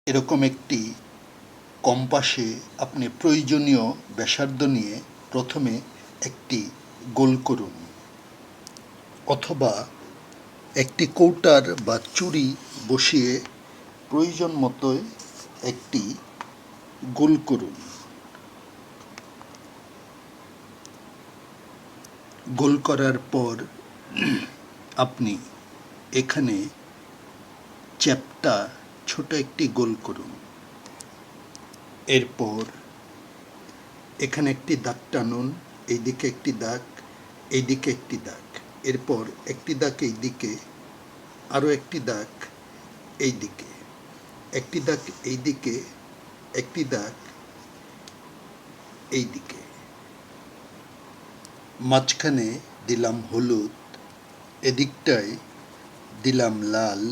এরকম একটি কম্পাসে আপনি প্রয়োজনীয় ব্যাসার্ধ নিয়ে প্রথমে একটি গোল করুন, অথবা একটি কৌটার বা চুড়ি বসিয়ে প্রয়োজন মতো একটি গোল করুন। গোল করার পর আপনি এখানে চ্যাপ্টা ছোট একটি গোল করুন। এরপর এখানে একটি দাগ টানুন, এইদিকে একটি দাগ, এইদিকে একটি দাগ। এরপর একটি দাগ এইদিকে, আরও একটি দাগ এইদিকে, একটি দাগ এইদিকে, একটি দাগ এইদিকে। মাঝখানে দিলাম হলুদ, এদিকটায় দিলাম লাল,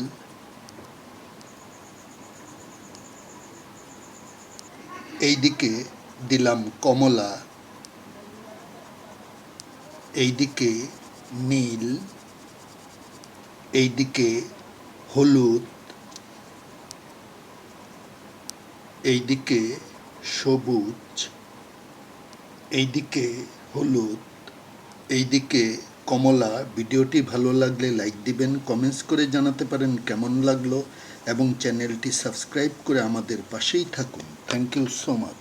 এইদিকে দিলাম কমলা, এইদিকে নীল, এইদিকে হলুদ, এইদিকে সবুজ, এইদিকে হলুদ, এইদিকে কমলা। ভিডিওটি ভালো লাগলে লাইক দিবেন, কমেন্টস করে জানাতে পারেন কেমন লাগলো, এবং চ্যানেলটি সাবস্ক্রাইব করে আমাদের পাশেই থাকুন। Thank you so much.